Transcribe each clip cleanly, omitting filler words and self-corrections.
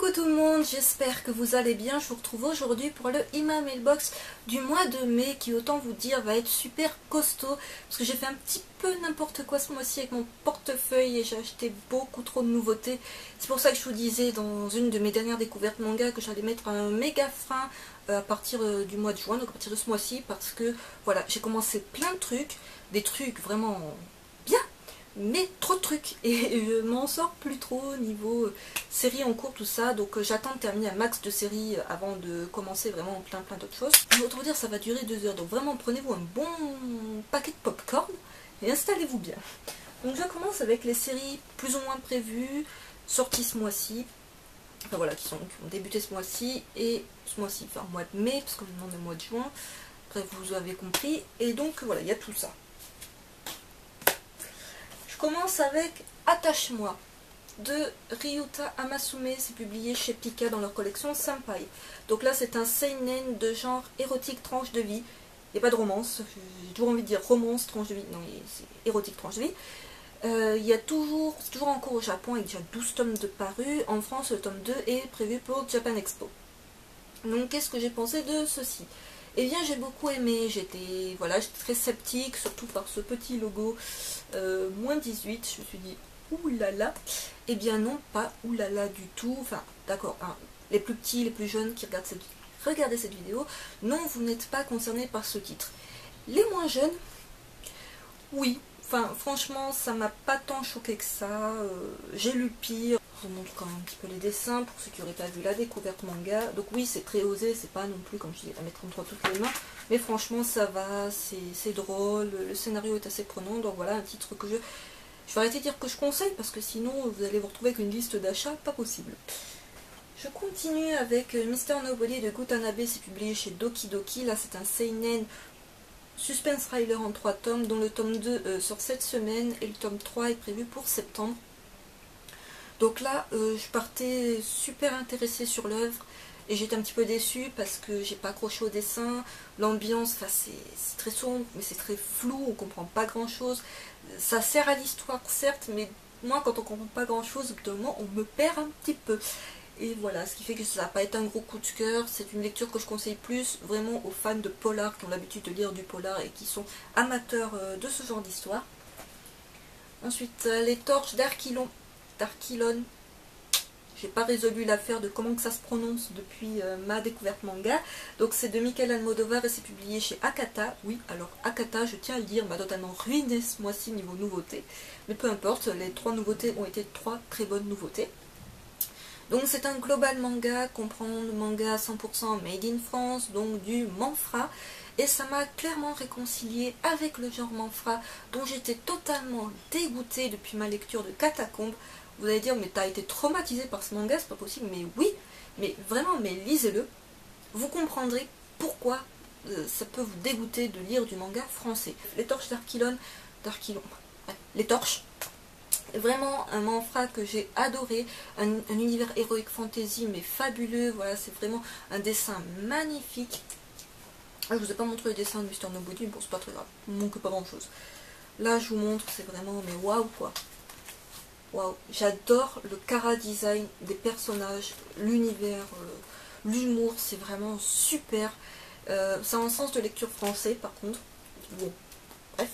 Coucou tout le monde, j'espère que vous allez bien. Je vous retrouve aujourd'hui pour le Ima Mailbox du mois de mai qui, autant vous dire, va être super costaud parce que j'ai fait un petit peu n'importe quoi ce mois-ci avec mon portefeuille et j'ai acheté beaucoup trop de nouveautés. C'est pour ça que je vous disais dans une de mes dernières découvertes manga que j'allais mettre un méga frein à partir du mois de juin, donc à partir de ce mois-ci, parce que voilà, j'ai commencé plein de trucs, des trucs vraiment bien, mais trop de trucs et je m'en sors plus trop niveau série en cours, tout ça. Donc j'attends de terminer un max de séries avant de commencer vraiment plein d'autres choses. Autant vous dire, ça va durer 2 heures, donc vraiment prenez-vous un bon paquet de popcorn et installez-vous bien. Donc je commence avec les séries plus ou moins prévues, sorties ce mois-ci, enfin voilà, qui ont débuté ce mois-ci et ce mois-ci, enfin mois de mai, parce que je me demande le mois de juin, bref vous avez compris. Et donc voilà, il y a tout ça. Je commence avec Attache-moi de Ryuta Amasume, c'est publié chez Pika dans leur collection Senpai. Donc là c'est un seinen de genre érotique tranche de vie. Il n'y a pas de romance, j'ai toujours envie de dire romance tranche de vie, non c'est érotique tranche de vie. Il y a toujours, c'est toujours en cours au Japon avec déjà 12 tomes de parus. En France le tome 2 est prévu pour Japan Expo. Donc qu'est-ce que j'ai pensé de ceci? Eh bien j'ai beaucoup aimé, j'étais très sceptique, surtout par ce petit logo moins 18, je me suis dit oulala, eh bien non, pas oulala du tout, enfin d'accord, hein, les plus petits, les plus jeunes qui regardez cette vidéo, non vous n'êtes pas concernés par ce titre. Les moins jeunes, oui, enfin franchement ça m'a pas tant choqué que ça, j'ai lu pire. Je vous montre quand même un petit peu les dessins pour ceux qui n'auraient pas vu la découverte manga. Donc oui, c'est très osé, c'est pas non plus comme je dis à mettre 33 toutes les mains, mais franchement ça va, c'est drôle, le scénario est assez prenant. Donc voilà un titre que je vais arrêter de dire que je conseille parce que sinon vous allez vous retrouver avec une liste d'achats pas possible. Je continue avec Mr. Nobody de Gutanabe, c'est publié chez Doki Doki. Là c'est un seinen suspense thriller en 3 tomes dont le tome 2 sort cette semaine et le tome 3 est prévu pour septembre. Donc là, je partais super intéressée sur l'œuvre et j'étais un petit peu déçue parce que j'ai pas accroché au dessin. L'ambiance, enfin, c'est très sombre, mais c'est très flou, on comprend pas grand chose. Ça sert à l'histoire, certes, mais moi, quand on comprend pas grand chose, au bout d'un moment, on me perd un petit peu. Et voilà, ce qui fait que ça n'a pas été un gros coup de cœur. C'est une lecture que je conseille plus vraiment aux fans de polar qui ont l'habitude de lire du polar et qui sont amateurs de ce genre d'histoire. Ensuite, Les Torches d'Archilon. J'ai pas résolu l'affaire de comment que ça se prononce depuis ma découverte manga. Donc c'est de Michael Almodovar et c'est publié chez Akata. Oui, alors Akata, je tiens à le dire, m'a totalement ruiné ce mois-ci niveau nouveautés. Mais peu importe, les 3 nouveautés ont été 3 très bonnes nouveautés. Donc c'est un global manga, comprend le manga 100% made in France, donc du manfra. Et ça m'a clairement réconcilié avec le genre manfra dont j'étais totalement dégoûtée depuis ma lecture de Catacombes. Vous allez dire, mais t'as été traumatisé par ce manga, c'est pas possible. Mais oui, mais vraiment, mais lisez-le. Vous comprendrez pourquoi ça peut vous dégoûter de lire du manga français. Les Torches d'Archilon, Les Torches. Vraiment un manfra que j'ai adoré, un univers héroïque fantasy mais fabuleux. Voilà, c'est vraiment un dessin magnifique. Je vous ai pas montré le dessin de Mr. Nobody, bon c'est pas très grave, il manque pas grand chose. Là je vous montre, c'est vraiment, mais waouh quoi. Waouh, j'adore le chara design des personnages, l'univers, l'humour, c'est vraiment super. C'est un sens de lecture français par contre. Bon, bref.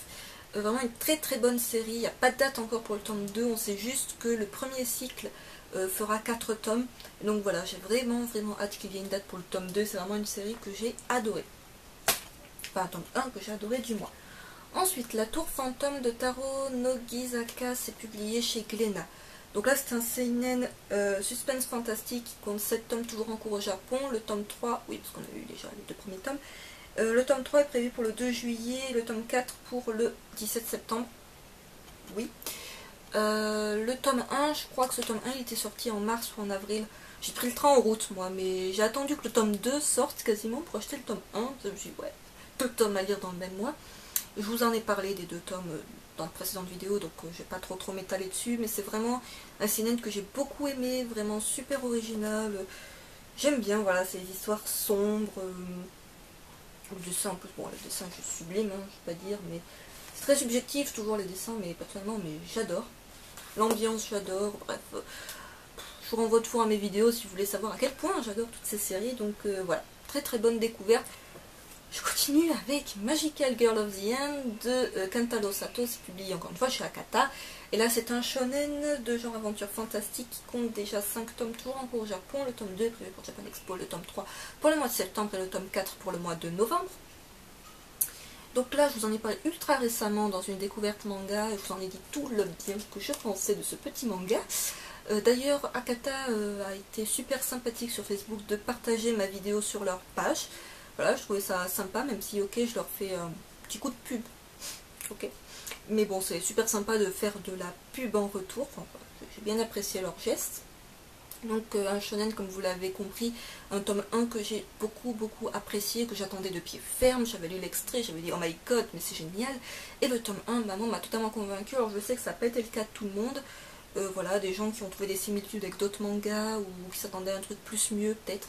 Vraiment une très bonne série, il n'y a pas de date encore pour le tome 2, on sait juste que le premier cycle fera 4 tomes. Donc voilà, j'ai vraiment hâte qu'il y ait une date pour le tome 2, c'est vraiment une série que j'ai adorée. Enfin, tome 1 que j'ai adoré du moins. Ensuite, La Tour Fantôme de Taro Nogizaka, c'est publié chez Glénat. Donc là, c'est un seinen suspense fantastique qui compte 7 tomes toujours en cours au Japon. Le tome 3, oui, parce qu'on a eu déjà les 2 premiers tomes. Le tome 3 est prévu pour le 2 juillet, le tome 4 pour le 17 septembre. Oui. Le tome 1, je crois que ce tome 1 il était sorti en mars ou en avril. J'ai pris le train en route moi, mais j'ai attendu que le tome 2 sorte quasiment pour acheter le tome 1. Je me suis dit, ouais, 2 tomes à lire dans le même mois. Je vous en ai parlé des 2 tomes dans de précédentes vidéos, donc je vais pas trop m'étaler dessus, mais c'est vraiment un seinen que j'ai beaucoup aimé, vraiment super original. J'aime bien, voilà, ces histoires sombres. Le dessin en plus, bon le dessin est sublime, hein, je vais pas dire, mais c'est très subjectif toujours les dessins, mais personnellement, mais j'adore. L'ambiance j'adore, bref, Je vous renvoie toujours à mes vidéos si vous voulez savoir à quel point j'adore toutes ces séries. Donc voilà, très très bonne découverte. Je continue avec Magical Girl of the End de Kentaro Sato, c'est publié encore une fois chez Akata. Et là c'est un shonen de genre aventure fantastique qui compte déjà 5 tomes toujours en cours au Japon. Le tome 2 est prévu pour Japan Expo, le tome 3 pour le mois de septembre et le tome 4 pour le mois de novembre. Donc là je vous en ai parlé ultra récemment dans une découverte manga et je vous en ai dit tout le bien que je pensais de ce petit manga. D'ailleurs Akata a été super sympathique sur Facebook de partager ma vidéo sur leur page. Voilà, je trouvais ça sympa, même si ok je leur fais un petit coup de pub. Ok. Mais bon, c'est super sympa de faire de la pub en retour. Enfin, j'ai bien apprécié leur geste. Donc un shonen, comme vous l'avez compris, un tome 1 que j'ai beaucoup apprécié, que j'attendais de pied ferme. J'avais lu l'extrait, j'avais dit oh my god, mais c'est génial. Et le tome 1, maman m'a totalement convaincu. Alors je sais que ça n'a pas été le cas de tout le monde. Voilà, des gens qui ont trouvé des similitudes avec d'autres mangas ou qui s'attendaient à un truc plus mieux peut-être.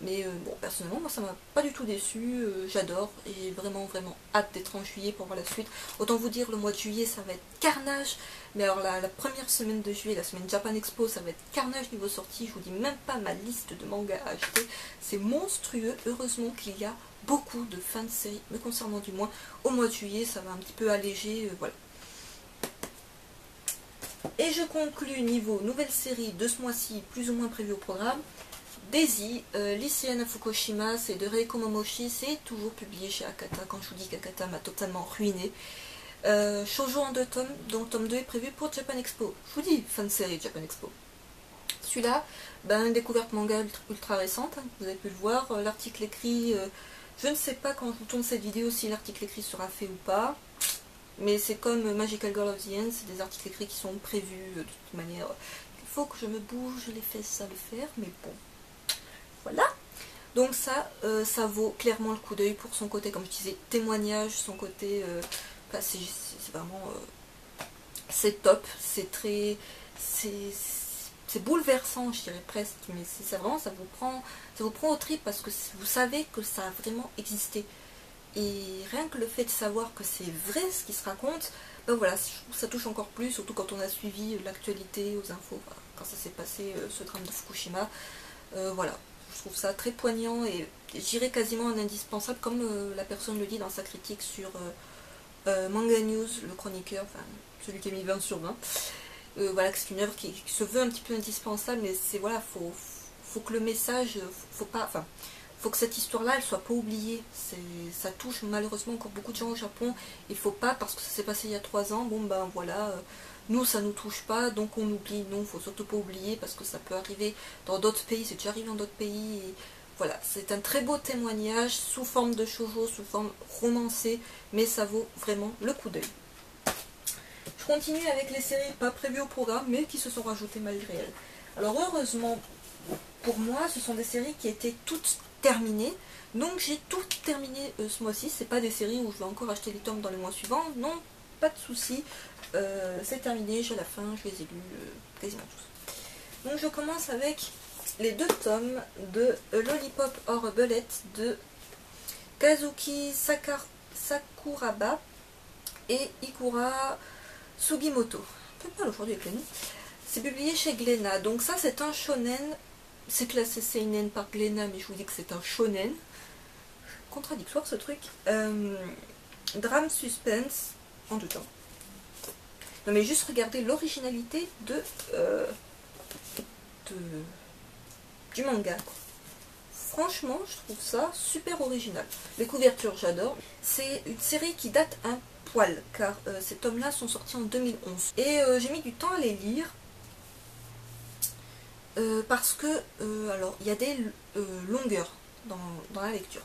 Mais bon, personnellement, moi ça m'a pas du tout déçu, j'adore et j'ai vraiment hâte d'être en juillet pour voir la suite. Autant vous dire, le mois de juillet ça va être carnage, mais alors la première semaine de juillet, la semaine Japan Expo, ça va être carnage niveau sortie. Je vous dis même pas ma liste de mangas à acheter, c'est monstrueux. Heureusement qu'il y a beaucoup de fins de série, me concernant du moins. Au mois de juillet, ça va un petit peu alléger, voilà. Et je conclus niveau nouvelle série de ce mois-ci, plus ou moins prévue au programme. Daisy, lycéenne à Fukushima, c'est de Reiko Momoshi, c'est toujours publié chez Akata. Quand je vous dis qu'Akata m'a totalement ruiné. Shoujo en 2 tomes, dont le tome 2 est prévu pour Japan Expo. Je vous dis, fin de série Japan Expo. Celui-là, ben, une découverte manga ultra récente, hein, vous avez pu le voir. L'article écrit, je ne sais pas quand je vous tourne cette vidéo si l'article écrit sera fait ou pas. Mais c'est comme Magical Girl of the End, c'est des articles écrits qui sont prévus de toute manière. Il faut que je me bouge les fesses à le faire, mais bon. Voilà, donc ça, ça vaut clairement le coup d'œil pour son côté, comme je disais, témoignage, son côté, c'est vraiment, c'est top, c'est très, c'est bouleversant, je dirais presque, mais c'est vraiment, ça vous prend au trip parce que vous savez que ça a vraiment existé. Et rien que le fait de savoir que c'est vrai ce qui se raconte, ben voilà, ça touche encore plus, surtout quand on a suivi l'actualité aux infos, quand ça s'est passé, ce drame de Fukushima, voilà. Je trouve ça très poignant et j'irais quasiment un indispensable, comme la personne le dit dans sa critique sur Manga News, le chroniqueur, enfin celui qui a mis 20 sur 20. Voilà, que c'est une œuvre qui se veut un petit peu indispensable, mais c'est voilà, faut que le message, faut que cette histoire-là, elle soit pas oubliée. Ça touche malheureusement encore beaucoup de gens au Japon. Il faut pas, parce que ça s'est passé il y a 3 ans, bon ben voilà. Nous, ça nous touche pas, donc on oublie. Non, il faut surtout pas oublier parce que ça peut arriver dans d'autres pays, c'est déjà arrivé dans d'autres pays. Et voilà, c'est un très beau témoignage sous forme de shoujo, sous forme romancée, mais ça vaut vraiment le coup d'œil. Je continue avec les séries pas prévues au programme, mais qui se sont rajoutées malgré elles. Alors heureusement, pour moi, ce sont des séries qui étaient toutes terminées. Donc j'ai tout terminé ce mois-ci. C'est pas des séries où je vais encore acheter les tomes dans les mois suivants. Non, pas de souci. C'est terminé, j'ai la fin, je les ai lus quasiment tous. Donc je commence avec les 2 tomes de Lollipop or Bullet de Kazuki Sakuraba et Ikura Sugimoto. Un peu mal aujourd'hui avec les noms. C'est publié chez Glénat. Donc ça c'est un shonen. C'est classé seinen par Glénat, mais je vous dis que c'est un shonen. Contradictoire ce truc. Drame suspense en 2 temps. Non mais juste regardez l'originalité du manga. Franchement, je trouve ça super original. Les couvertures, j'adore. C'est une série qui date un poil, car ces tomes-là sont sortis en 2011. Et j'ai mis du temps à les lire. Parce que, alors, il y a des longueurs dans la lecture.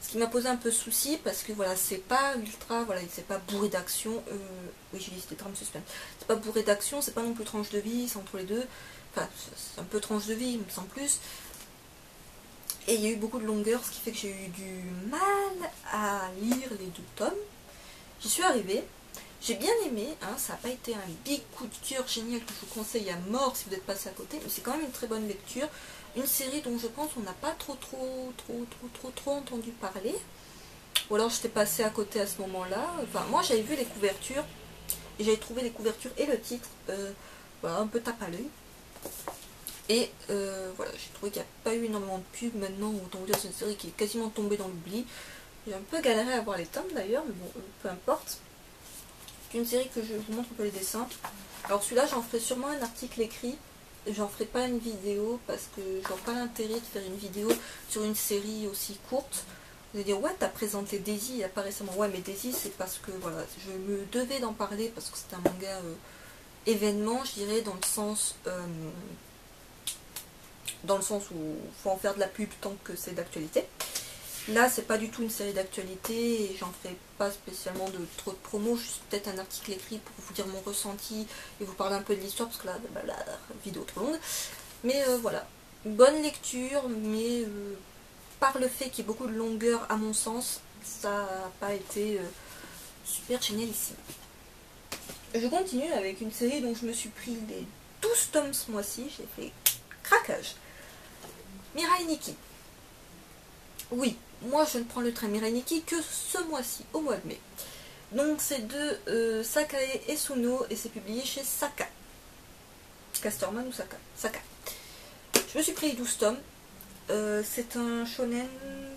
Ce qui m'a posé un peu souci, parce que voilà, c'est pas ultra, voilà, c'est pas bourré d'action. Oui, j'ai dit c'était drame suspense. C'est pas bourré d'action, c'est pas non plus tranche de vie, c'est entre les deux. Enfin, c'est un peu tranche de vie, mais sans plus. Et il y a eu beaucoup de longueur, ce qui fait que j'ai eu du mal à lire les 2 tomes. J'y suis arrivée. J'ai bien aimé, hein, ça n'a pas été un big coup de cœur génial que je vous conseille à mort si vous êtes passé à côté, mais c'est quand même une très bonne lecture. Une série dont je pense on n'a pas trop entendu parler. Ou alors j'étais passée à côté à ce moment-là. Enfin, moi j'avais vu les couvertures, et j'avais trouvé les couvertures et le titre voilà, un peu tape à l'œil. Et voilà, j'ai trouvé qu'il n'y a pas eu énormément de pubs maintenant, autant vous dire c'est une série qui est quasiment tombée dans l'oubli. J'ai un peu galéré à voir les tomes d'ailleurs, mais bon, peu importe. C'est une série que je vous montre un peu les dessins. Alors celui-là, j'en ferai sûrement un article écrit. J'en ferai pas une vidéo parce que je vois pas l'intérêt de faire une vidéo sur une série aussi courte. Vous allez dire, ouais, t'as présenté Daisy il y a pas récemment. Ouais, mais Daisy, c'est parce que voilà, je me devais d'en parler parce que c'est un manga événement, je dirais, dans le sens où il faut en faire de la pub tant que c'est d'actualité. Là, c'est pas du tout une série d'actualité et j'en ferai pas spécialement de trop de promos, juste peut-être un article écrit pour vous dire mon ressenti et vous parler un peu de l'histoire parce que là, la vidéo trop longue. Mais voilà, bonne lecture, mais par le fait qu'il y ait beaucoup de longueur, à mon sens, ça n'a pas été super génialissime. Je continue avec une série dont je me suis pris les 12 tomes ce mois-ci, j'ai fait craquage. Mirai Nikki. Oui, moi je ne prends le train Mirai Nikki que ce mois-ci, au mois de mai. Donc c'est de Sakae Esuno et c'est publié chez Saka. Casterman ou Saka? Saka. Je me suis pris 12 tomes. C'est un shonen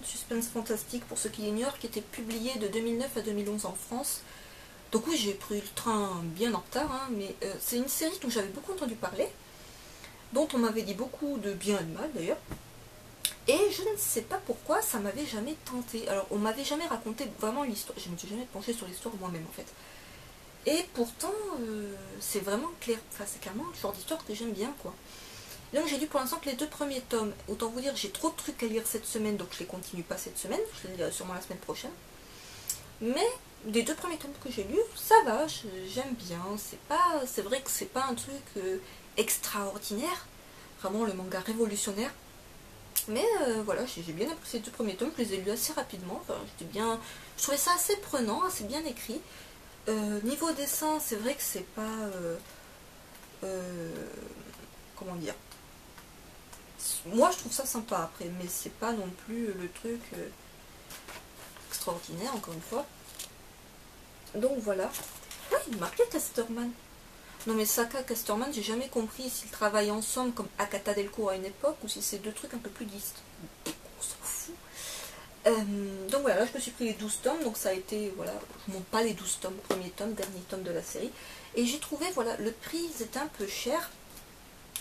suspense fantastique pour ceux qui l'ignorent qui était publié de 2009 à 2011 en France. Donc oui, j'ai pris le train bien en retard, hein, mais c'est une série dont j'avais beaucoup entendu parler, dont on m'avait dit beaucoup de bien et de mal d'ailleurs. Et je ne sais pas pourquoi ça m'avait jamais tenté. Alors on m'avait jamais raconté vraiment l'histoire, je ne me suis jamais penchée sur l'histoire moi-même en fait. Et pourtant c'est vraiment clair, enfin c'est clairement le genre d'histoire que j'aime bien quoi. Donc j'ai lu pour l'instant que les 2 premiers tomes. Autant vous dire, j'ai trop de trucs à lire cette semaine, donc je les continue pas cette semaine, je les lirai sûrement la semaine prochaine. Mais les 2 premiers tomes que j'ai lus, ça va, j'aime bien. C'est vrai que c'est pas un truc extraordinaire, vraiment le manga révolutionnaire. Mais voilà, j'ai bien apprécié les 2 premiers tomes, je les ai lus assez rapidement. Enfin, je trouvais ça assez prenant, assez bien écrit. Niveau dessin, c'est vrai que c'est pas comment dire. Moi je trouve ça sympa après, mais c'est pas non plus le truc extraordinaire encore une fois. Donc voilà. Ah, il marquait Casterman. Non mais Saka Casterman, j'ai jamais compris s'ils travaillent ensemble comme Akata Delcourt à une époque ou si c'est 2 trucs un peu plus distincts. On s'en fout. Donc voilà, là je me suis pris les 12 tomes, donc ça a été, voilà, je monte pas les 12 tomes, premier tome, dernier tome de la série. Et j'ai trouvé, voilà, le prix était un peu cher.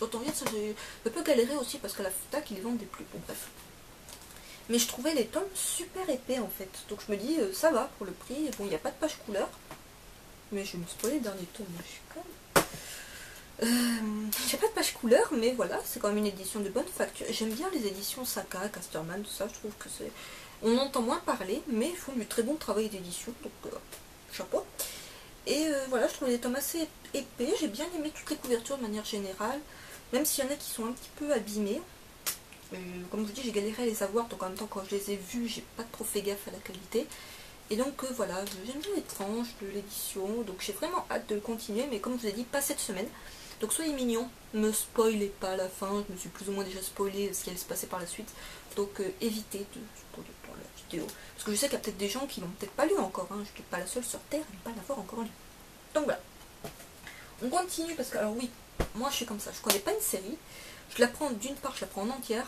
Autant dire, ça j'ai un peu galéré aussi parce que la FNAC ils vendent des plus. Bon bref. Mais je trouvais les tomes super épais en fait. Donc je me dis, ça va pour le prix. Bon, il n'y a pas de page couleur. Mais je vais me spoiler le dernier tome. Je suis quand même... j'ai pas de page couleur, mais voilà, c'est quand même une édition de bonne facture. J'aime bien les éditions Saka, Casterman, tout ça. Je trouve que c'est... On entend moins parler, mais ils font du très bon travail d'édition. Donc, chapeau. Et voilà, je trouve les tomes assez épais. J'ai bien aimé toutes les couvertures de manière générale. Même s'il y en a qui sont un petit peu abîmées. Comme je vous dis, j'ai galéré à les avoir, donc en même temps quand je les ai vus, j'ai pas trop fait gaffe à la qualité. Et donc voilà, j'aime bien les tranches de l'édition, donc j'ai vraiment hâte de le continuer, mais comme je vous ai dit, pas cette semaine. Donc soyez mignons, ne spoilez pas la fin, je me suis plus ou moins déjà spoilé ce qui allait se passer par la suite. Donc évitez de spoiler dans la vidéo. Parce que je sais qu'il y a peut-être des gens qui l'ont peut-être pas lu encore, hein. Je suis peut-être pas la seule sur Terre à ne pas l'avoir encore lu. Donc voilà. On continue parce que, alors oui, moi je suis comme ça, je connais pas une série, je la prends d'une part, je la prends en entière,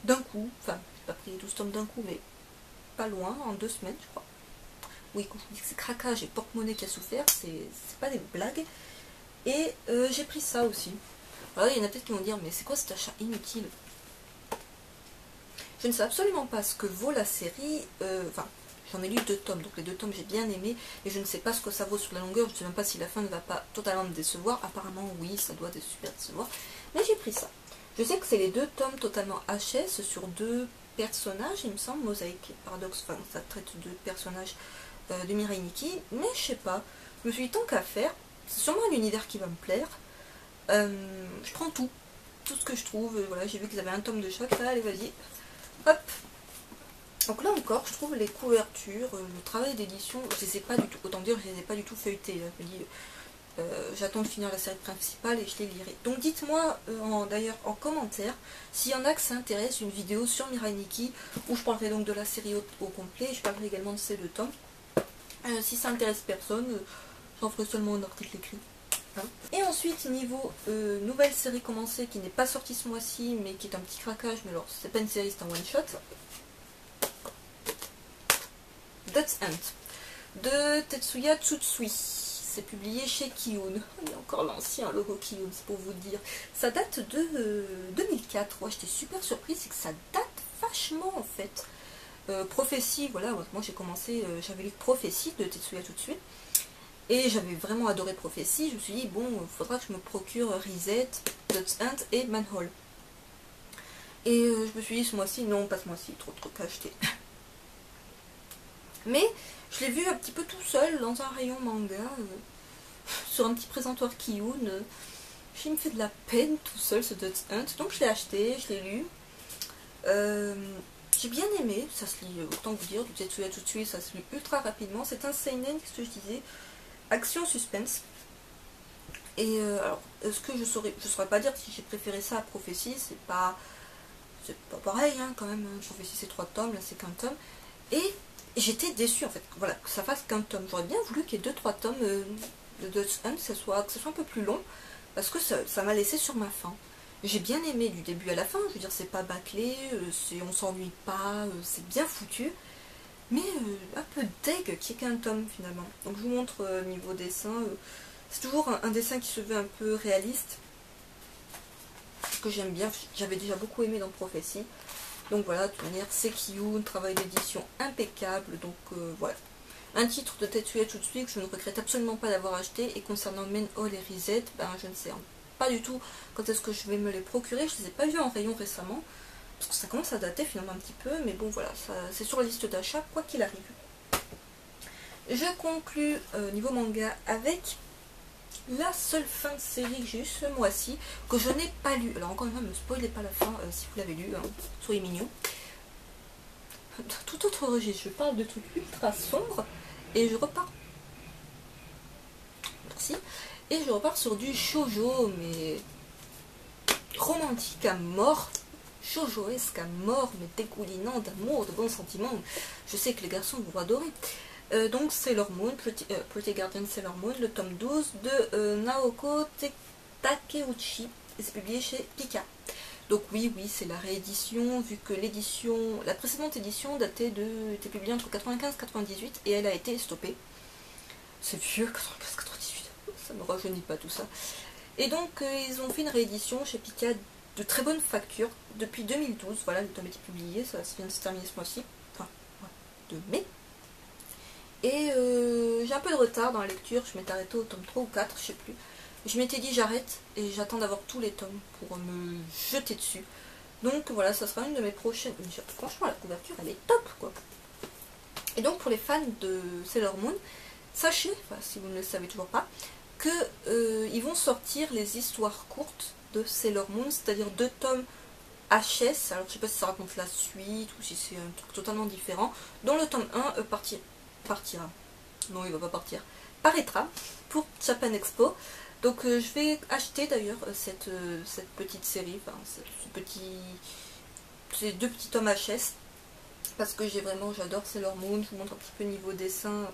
d'un coup, enfin, j'ai pas pris les 12 tomes d'un coup, mais pas loin, en 2 semaines, je crois. Oui, quand je vous dis que c'est craquage et porte-monnaie qui a souffert, c'est pas des blagues. Et j'ai pris ça aussi. Alors il y en a peut-être qui vont dire, mais c'est quoi cet achat inutile? Je ne sais absolument pas ce que vaut la série, enfin, j'en ai lu 2 tomes, donc les 2 tomes j'ai bien aimé, et je ne sais pas ce que ça vaut sur la longueur, je ne sais même pas si la fin ne va pas totalement me décevoir, apparemment oui, ça doit super décevoir, mais j'ai pris ça. Je sais que c'est les 2 tomes totalement HS sur 2 personnages, il me semble, Mosaïque et Paradoxe, enfin ça traite de personnages de Mirai Nikki, mais je sais pas, je me suis dit tant qu'à faire, c'est sûrement un univers qui va me plaire, je prends tout ce que je trouve, voilà, j'ai vu qu'ils avaient un tome de chaque, là, allez vas-y, hop. Donc là encore, je trouve les couvertures, le travail d'édition, je les ai pas du tout, autant dire, je les ai pas du tout feuilletés, là, je me dis... j'attends de finir la série principale et je les lirai. Donc dites-moi d'ailleurs en commentaire s'il y en a que ça intéresse une vidéo sur Mirai Nikki où je parlerai donc de la série au complet, je parlerai également de ces 2 tomes. Si ça intéresse personne, j'en ferai seulement un article écrit. Hein. Et ensuite, niveau nouvelle série commencée qui n'est pas sortie ce mois-ci, mais qui est un petit craquage, mais alors c'est pas une série, c'est un one-shot. Death's End de Tetsuya Tsutsui. C'est publié chez Kiun. Il y a encore l'ancien logo Kiun, c'est pour vous dire. Ça date de 2004. Ouais, j'étais super surprise, c'est que ça date vachement en fait. Prophétie, voilà, moi j'ai commencé, j'avais lu Prophétie de Tetsuya Tsutsui. Et j'avais vraiment adoré Prophétie. Je me suis dit, bon, il faudra que je me procure Reset, Death's End et Manhole. Et je me suis dit ce mois-ci, non, pas ce mois-ci, trop de trucs à acheter. Mais je l'ai vu un petit peu tout seul dans un rayon manga, sur un petit présentoir Kiun. Il me fait de la peine tout seul ce Death's End. Donc je l'ai acheté, je l'ai lu. J'ai bien aimé, ça se lit, autant vous dire, du Tetsuya Tsutsui, ça se lit ultra rapidement. C'est un seinen, qu'est-ce que je disais, action suspense. Et alors, est-ce que je saurais pas dire si j'ai préféré ça à Prophétie, c'est pas pareil hein, quand même. Prophétie c'est 3 tomes, là c'est qu'un tome. Et j'étais déçue en fait, voilà, que ça fasse qu'un tome. J'aurais bien voulu qu'il y ait 2-3 tomes de Death's End, que ce soit un peu plus long, parce que ça m'a laissé sur ma faim. J'ai bien aimé du début à la fin, je veux dire, c'est pas bâclé, on s'ennuie pas, c'est bien foutu, mais un peu deg qu'il y ait qu'un tome finalement. Donc je vous montre niveau dessin, c'est toujours un dessin qui se veut un peu réaliste, que j'aime bien, j'avais déjà beaucoup aimé dans Prophétie. Donc voilà, de toute manière, c'est Kiun, travail d'édition impeccable, donc voilà. Un titre de Tetsuya Tsutsui que je ne regrette absolument pas d'avoir acheté, et concernant Manhole et Reset, ben je ne sais pas du tout quand est-ce que je vais me les procurer, je ne les ai pas vus en rayon récemment, parce que ça commence à dater finalement un petit peu, mais bon voilà, c'est sur la liste d'achat, quoi qu'il arrive. Je conclus niveau manga avec la seule fin de série que j'ai eue ce mois-ci, que je n'ai pas lu. Alors encore une fois, ne me spoilez pas la fin si vous l'avez lu, hein. Soyez mignons. Tout autre registre, je parle de trucs ultra sombres, et je repars. Merci. Et je repars sur du shoujo, mais romantique à mort, shoujoesque à mort, mais dégoulinant d'amour, de bons sentiments. Je sais que les garçons vont adorer. Donc Sailor Moon, Pretty Guardian Sailor Moon, le tome 12 de Naoko Takeuchi, et c'est publié chez Pika. Donc oui, c'est la réédition, vu que la précédente édition était publiée entre 95 et 98, et elle a été stoppée. C'est vieux, 95-98, ça me rajeunit pas tout ça. Et donc ils ont fait une réédition chez Pika de très bonne facture depuis 2012. Voilà, le tome a été publié, ça vient de se terminer ce mois-ci, enfin, de mai. Et j'ai un peu de retard dans la lecture, je m'étais arrêtée au tome 3 ou 4, je sais plus. Je m'étais dit j'arrête et j'attends d'avoir tous les tomes pour me jeter dessus. Donc voilà, ça sera une de mes prochaines. Franchement, la couverture elle est top quoi. Et donc pour les fans de Sailor Moon, sachez, enfin, si vous ne le savez toujours pas, que ils vont sortir les histoires courtes de Sailor Moon, c'est-à-dire 2 tomes HS. Alors je sais pas si ça raconte la suite ou si c'est un truc totalement différent. Dont le tome 1 partira. Non, il va pas partir. Paraîtra pour Japan Expo. Donc je vais acheter d'ailleurs cette petite série, enfin ces 2 petits tomes HS, parce que j'adore Sailor Moon. Je vous montre un petit peu niveau dessin.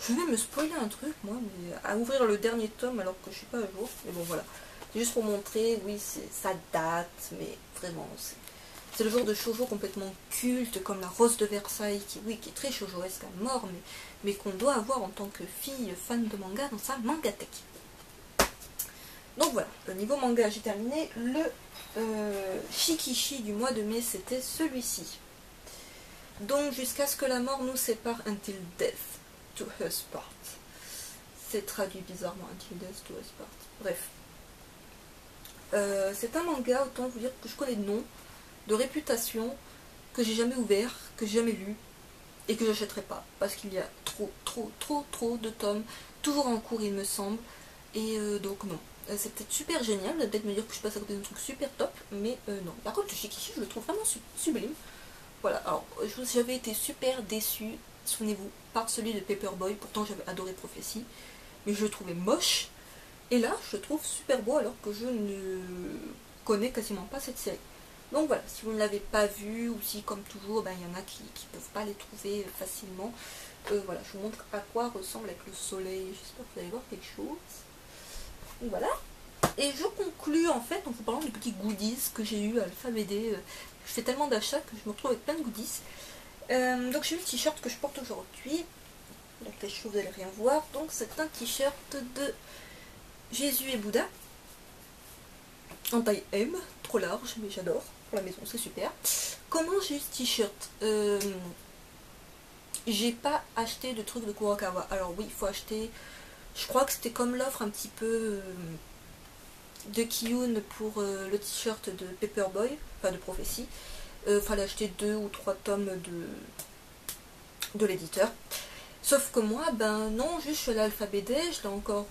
Je vais me spoiler un truc moi, mais à ouvrir le dernier tome alors que je suis pas à jour. Mais bon voilà, c'est juste pour montrer, oui ça date, mais vraiment c'est le genre de shoujo complètement culte, comme la Rose de Versailles, qui est très shoujoesque à mort, mais qu'on doit avoir en tant que fille fan de manga dans sa mangatech. Donc voilà, au niveau manga j'ai terminé. Le Shikishi du mois de mai, c'était celui-ci. Donc jusqu'à ce que la mort nous sépare, until death to us part. C'est traduit bizarrement, until death to us part. Bref. C'est un manga, autant vous dire que je connais de nom, de réputation, que j'ai jamais ouvert, que j'ai jamais lu, et que j'achèterai pas, parce qu'il y a trop de tomes, toujours en cours il me semble, et donc non. C'est peut-être super génial, vous allez peut-être me dire que je passe à côté d'un truc super top, mais non. Par contre le Shikishi je le trouve vraiment sublime. Voilà, alors j'avais été super déçue, souvenez-vous, par celui de Paperboy, pourtant j'avais adoré Prophétie, mais je le trouvais moche, et là je le trouve super beau alors que je ne connais quasiment pas cette série. Donc voilà, si vous ne l'avez pas vu, ou si comme toujours, il y en a qui ne peuvent pas les trouver facilement, voilà, je vous montre à quoi ressemble avec le soleil, j'espère que vous allez voir quelque chose. Voilà. Et je conclus en fait en vous parlant des petits goodies que j'ai eu à Alpha BD. Je fais tellement d'achats que je me retrouve avec plein de goodies. Donc j'ai eu le t-shirt que je porte aujourd'hui. La flèche chauve, vous n'allez rien voir. Donc c'est un t-shirt de Jésus et Bouddha. En taille M, trop large, mais j'adore. Pour la maison, c'est super. Comment j'ai eu ce t-shirt? J'ai pas acheté de trucs de Kurokawa. Alors oui, il faut acheter... Je crois que c'était comme l'offre un petit peu de Kiyun pour le t-shirt de Paperboy, enfin de Prophétie. Fallait acheter 2 ou 3 tomes de l'éditeur. Sauf que moi, ben non, juste je suis allée à Alpha BD, je l'ai encore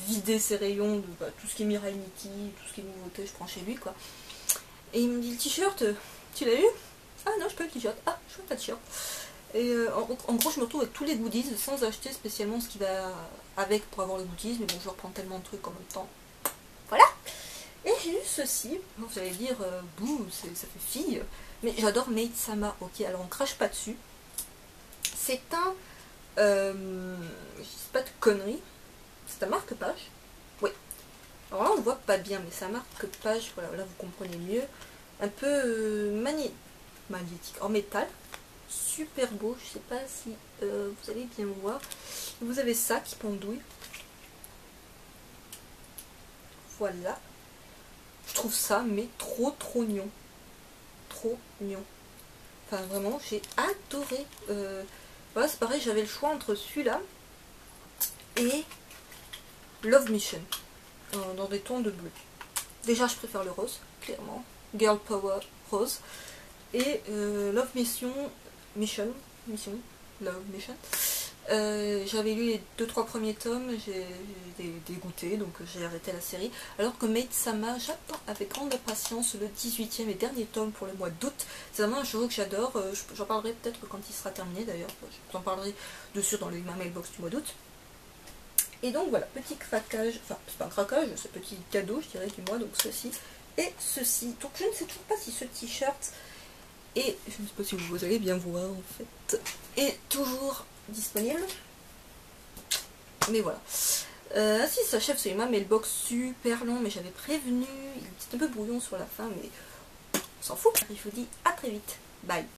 vidé ses rayons de tout ce qui est Mirai Nikki, tout ce qui est nouveauté, je prends chez lui quoi. Et il me dit le t-shirt, tu l'as eu? Ah non, je peux le t-shirt. Ah, je veux pas de t-shirt. Et en gros, je me retrouve avec tous les goodies sans acheter spécialement ce qui va avec pour avoir les goodies, mais bon, je reprends tellement de trucs en même temps. Voilà! Et j'ai eu ceci. Vous allez dire, bouh, ça fait fille. Mais j'adore Maid Sama, ok, alors on crache pas dessus. C'est un. Je sais pas de conneries. C'est un marque-page. Oui. Alors là, on ne voit pas bien, mais c'est un marque-page. Voilà, là, vous comprenez mieux. Un peu magnétique, en métal. Super beau. Je sais pas si vous allez bien voir. Vous avez ça qui pendouille. Voilà. Je trouve ça, mais trop mignon. Trop mignon. Enfin, vraiment, j'ai adoré. Voilà, c'est pareil, j'avais le choix entre celui-là et Love Mission, dans des tons de bleu. Déjà, je préfère le rose, clairement. Girl Power rose. Et Love Mission, Love Mission. J'avais lu les 2-3 premiers tomes, j'ai dégoûté, donc j'ai arrêté la série. Alors que Maid Sama, j'attends avec grande impatience le 18e et dernier tome pour le mois d'août. C'est vraiment un jeu que j'adore. J'en parlerai peut-être quand il sera terminé d'ailleurs. J'en parlerai dessus dans ma mailbox du mois d'août. Et donc voilà, petit craquage, enfin c'est pas un craquage, c'est petit cadeau je dirais du mois, donc ceci et ceci. Donc je ne sais toujours pas si ce t-shirt est, je ne sais pas si vous allez bien voir en fait, est toujours disponible. Mais voilà. Ainsi s'achève ce mailbox super long, mais j'avais prévenu, il était un peu brouillon sur la fin, mais on s'en fout. Je vous dis à très vite. Bye.